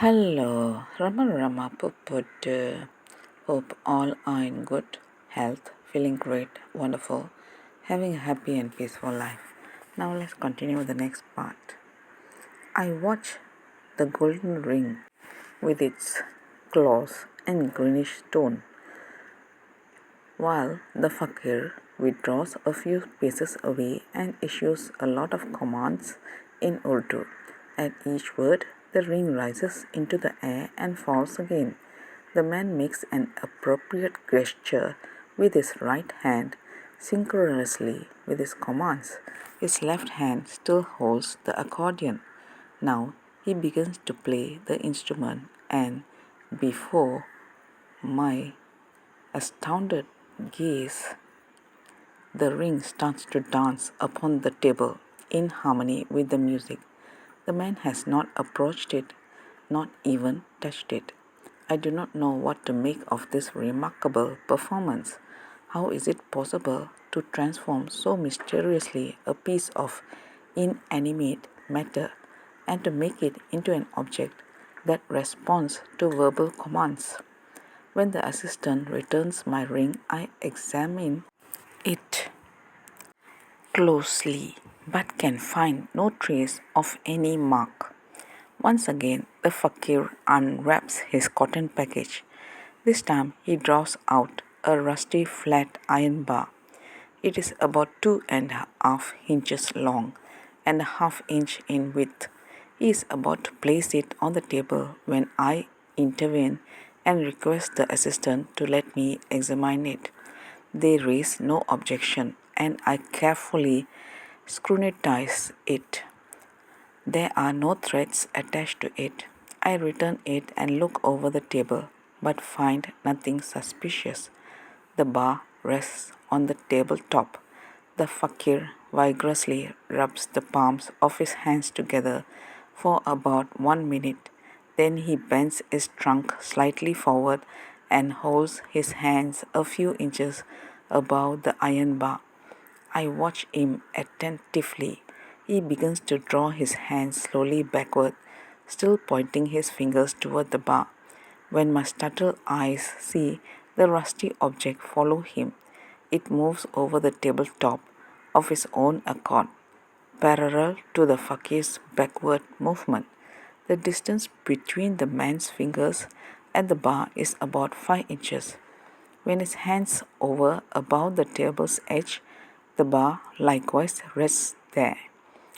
Hello, Rama Puput. Hope all are in good health, feeling great, wonderful, having a happy and peaceful life. Now let's continue with the next part. I watch the golden ring with its claws and greenish stone, while the fakir withdraws a few paces away and issues a lot of commands in Urdu. At each word, the ring rises into the air and falls again. The man makes an appropriate gesture with his right hand synchronously with his commands. His left hand still holds the accordion. Now he begins to play the instrument, and before my astounded gaze, the ring starts to dance upon the table in harmony with the music. The man has not approached it, not even touched it. I do not know what to make of this remarkable performance. How is it possible to transform so mysteriously a piece of inanimate matter and to make it into an object that responds to verbal commands? When the assistant returns my ring, I examine it closely but can find no trace of any mark. Once again, the fakir unwraps his cotton package. This time, he draws out a rusty flat iron bar. It is about 2.5 inches long and a half inch in width. He is about to place it on the table when I intervene and request the assistant to let me examine it. They raise no objection, and I carefully scrutinize it. There are no threads attached to it. I return it and look over the table, but find nothing suspicious. The bar rests on the tabletop. The fakir vigorously rubs the palms of his hands together for about 1 minute. Then he bends his trunk slightly forward and holds his hands a few inches above the iron bar. I watch him attentively. He begins to draw his hands slowly backward, still pointing his fingers toward the bar. When my startled eyes see the rusty object follow him, it moves over the tabletop of his own accord, parallel to the fakir's backward movement. The distance between the man's fingers and the bar is about 5 inches. When his hands over above the table's edge, the bar likewise rests there.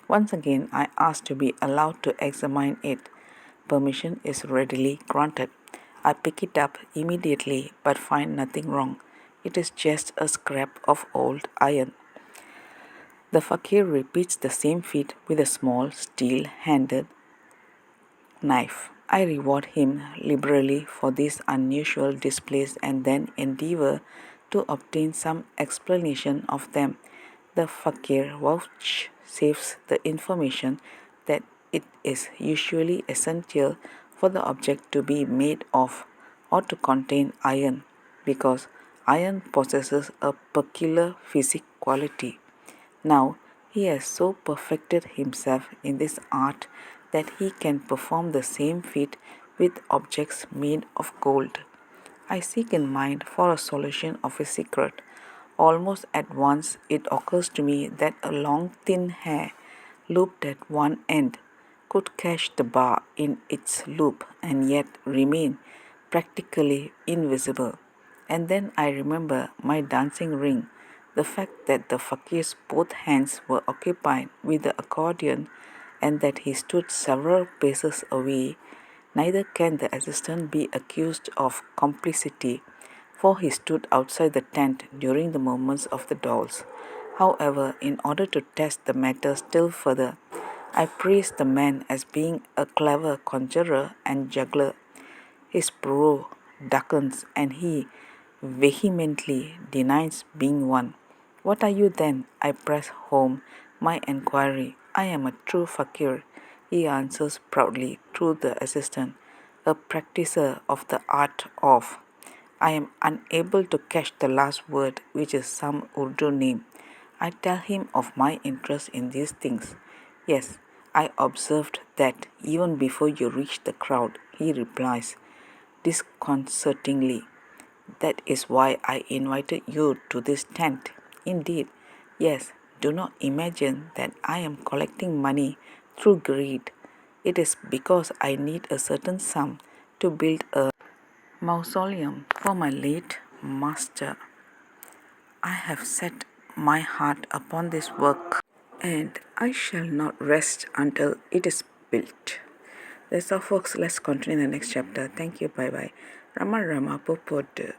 Once again, I ask to be allowed to examine it. Permission is readily granted. I pick it up immediately but find nothing wrong. It is just a scrap of old iron. The fakir repeats the same feat with a small steel-handled knife. I reward him liberally for these unusual displays and then endeavor to obtain some explanation of them. The fakir vouchsafes the information that it is usually essential for the object to be made of or to contain iron, because iron possesses a peculiar physic quality. Now he has so perfected himself in this art that he can perform the same feat with objects made of gold. I seek in mind for a solution of his secret. Almost at once it occurs to me that a long thin hair, looped at one end, could catch the bar in its loop and yet remain practically invisible. And then I remember my dancing ring, the fact that the fakir's both hands were occupied with the accordion and that he stood several paces away. Neither can the assistant be accused of complicity, for he stood outside the tent during the movements of the dolls. However, in order to test the matter still further, I praise the man as being a clever conjurer and juggler. His brow darkens and he vehemently denies being one. What are you then? I press home my enquiry. I am a true fakir, he answers proudly through the assistant, a practicer of the art of. I am unable to catch the last word, which is some Urdu name. I tell him of my interest in these things. Yes, I observed that even before you reach the crowd, he replies disconcertingly. That is why I invited you to this tent. Indeed, yes, do not imagine that I am collecting money through greed. It is because I need a certain sum to build a mausoleum for my late master. I have set my heart upon this work, and I shall not rest until it is built. That's all, folks. Let's continue in the next chapter. Thank you. Bye bye. Rama Rama Popote.